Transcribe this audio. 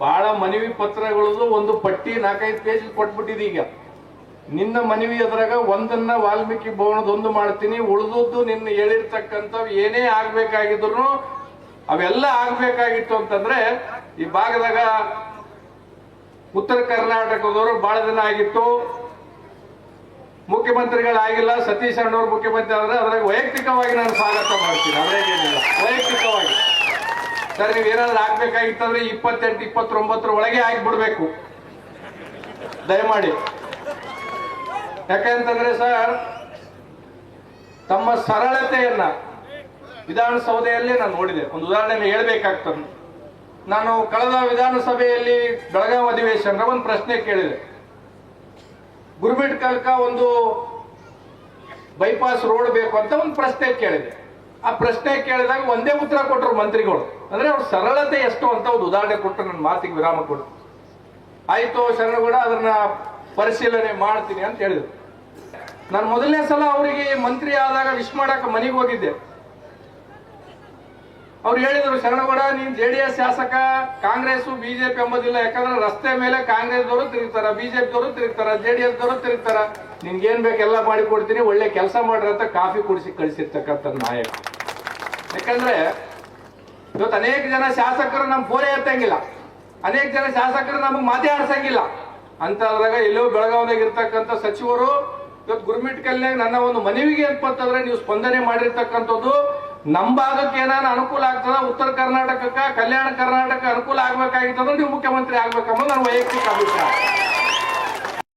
ಬಹಳ ಮನವಿ ಪತ್ರಗಳದು ಒಂದು ಪಟ್ಟಿ 4-5 ಪೇಜ್ ಕೊಟ್ಬಿಟ್ಟಿದೆ. ಈಗ ನಿನ್ನ ಮನವಿ ಅದ್ರಾಗ ಒಂದನ್ನ ವಾಲ್ಮೀಕಿ ಭವನದೊಂದು ಮಾಡ್ತೀನಿ, ಉಳಿದದ್ದು ನಿನ್ನ ಹೇಳಿರ್ತಕ್ಕಂಥ ಏನೇ ಆಗ್ಬೇಕಾಗಿದ್ರು ಅವೆಲ್ಲ ಆಗ್ಬೇಕಾಗಿತ್ತು ಅಂತಂದ್ರೆ ಈ ಭಾಗದಾಗ ಉತ್ತರ ಕರ್ನಾಟಕದವರು ಬಹಳ ದಿನ ಆಗಿತ್ತು, ಮುಖ್ಯಮಂತ್ರಿಗಳಾಗಿಲ್ಲ. ಸತೀಶ್ ಅಣ್ಣವ್ರು ಮುಖ್ಯಮಂತ್ರಿ ಆದ್ರೆ ಅದ್ರಾಗ ವೈಯಕ್ತಿಕವಾಗಿ ನಾನು ಸ್ವಾಗತ ಮಾಡ್ತೀನಿ, ಅದ್ರಾಗೇನಿಲ್ಲ. ವೈಯಕ್ತಿಕವಾಗಿ ಸರ್ ನೀವು ಏನಾದ್ರು ಆಗ್ಬೇಕಾಗಿತ್ತಂದ್ರೆ 28-29 ಒಳಗೆ ಆಗಿಬಿಡ್ಬೇಕು ದಯಮಾಡಿ. ಯಾಕಂತಂದ್ರೆ ಸರ್ ತಮ್ಮ ಸರಳತೆಯನ್ನ ವಿಧಾನಸೌಧೆಯಲ್ಲಿ ನಾನು ನೋಡಿದೆ. ಒಂದು ಉದಾಹರಣೆ ಹೇಳ್ಬೇಕಾಗ್ತದೆ. ನಾನು ಕಳೆದ ವಿಧಾನಸಭೆಯಲ್ಲಿ ಬೆಳಗಾವಿ ಅಧಿವೇಶನ ಒಂದು ಪ್ರಶ್ನೆ ಕೇಳಿದೆ. ಗುರುಮಿಟ್ಕಲ್ಕ ಒಂದು ಬೈಪಾಸ್ ರೋಡ್ ಬೇಕು ಅಂತ ಒಂದು ಪ್ರಶ್ನೆ ಕೇಳಿದೆ. ಆ ಪ್ರಶ್ನೆ ಕೇಳಿದಾಗ ಒಂದೇ ಉತ್ತರ ಕೊಟ್ಟರು ಮಂತ್ರಿಗಳು. ಅಂದ್ರೆ ಅವ್ರ ಸರಳತೆ ಎಷ್ಟು ಅಂತ ಒಂದು ಉದಾಹರಣೆ ಕೊಟ್ಟು ನನ್ನ ಮಾತಿಗೆ ವಿರಾಮ ಕೊಡು. ಆಯ್ತು ಶರಣಗೌಡ ಅದನ್ನ ಪರಿಶೀಲನೆ ಮಾಡ್ತೀನಿ ಅಂತ ಹೇಳಿದ್ರು. ನಾನು ಮೊದಲನೇ ಸಲ ಅವರಿಗೆ ಮಂತ್ರಿ ಆದಾಗ ವಿಶ್ ಮಾಡಕ್ಕೆ ಮನೆಗೆ ಹೋಗಿದ್ದೆ. ಅವ್ರು ಹೇಳಿದ್ರು, ಶರಣಗೌಡ ನೀನ್ JDS ಶಾಸಕ, ಕಾಂಗ್ರೆಸ್ ಬಿಜೆಪಿ ಎಂಬುದಿಲ್ಲ. ಯಾಕಂದ್ರೆ ರಸ್ತೆ ಮೇಲೆ ಕಾಂಗ್ರೆಸ್ ದವರು ತಿರುಗ್ತಾರ, ಬಿಜೆಪಿ ದವರು ತಿರುಗ್ತಾರ, JDS ದವರು ತಿರುಗ್ತಾರ. ನಿನ್ಗೇನ್ ಬೇಕೆಲ್ಲ ಮಾಡಿ ಕೊಡ್ತೀನಿ, ಒಳ್ಳೆ ಕೆಲಸ ಮಾಡ್ರಿ ಅಂತ ಕಾಫಿ ಕುಡಿಸಿ ಕಳಿಸಿರ್ತಕ್ಕಂಥ ನಾಯಕ. ಯಾಕಂದ್ರೆ ಇವತ್ತು ಅನೇಕ ಜನ ಶಾಸಕರು ನಮ್ ಫೋನೇ ಎತ್ತಂಗಿಲ್ಲ, ಅನೇಕ ಜನ ಶಾಸಕರು ನಮಗ್ ಮಾತಾಡ್ಸಂಗಿಲ್ಲ ಅಂತಂದಾಗ ಎಲ್ಲೋ ಬೆಳಗಾವಿದಾಗ ಇರ್ತಕ್ಕಂಥ ಸಚಿವರು ಇವತ್ತು ಗುರುಮಿಟ್ಕಲ್ನಾಗ ನನ್ನ ಒಂದು ಮನವಿಗೆ ಅಂತಂದ್ರೆ ನೀವು ಸ್ಪಂದನೆ ಮಾಡಿರ್ತಕ್ಕಂಥದ್ದು ನಮ್ಮ ಭಾಗಕ್ಕೆ ಏನಾನ ಅನುಕೂಲ ಆಗ್ತದ, ಉತ್ತರ ಕರ್ನಾಟಕಕ್ಕ, ಕಲ್ಯಾಣ ಕರ್ನಾಟಕ ಅನುಕೂಲ ಆಗ್ಬೇಕಾಗಿತ್ತಂದ್ರೆ ನೀವು ಮುಖ್ಯಮಂತ್ರಿ ಆಗ್ಬೇಕಂಬ ನನ್ನ ವೈಯಕ್ತಿಕ ಅಭಿಪ್ರಾಯ.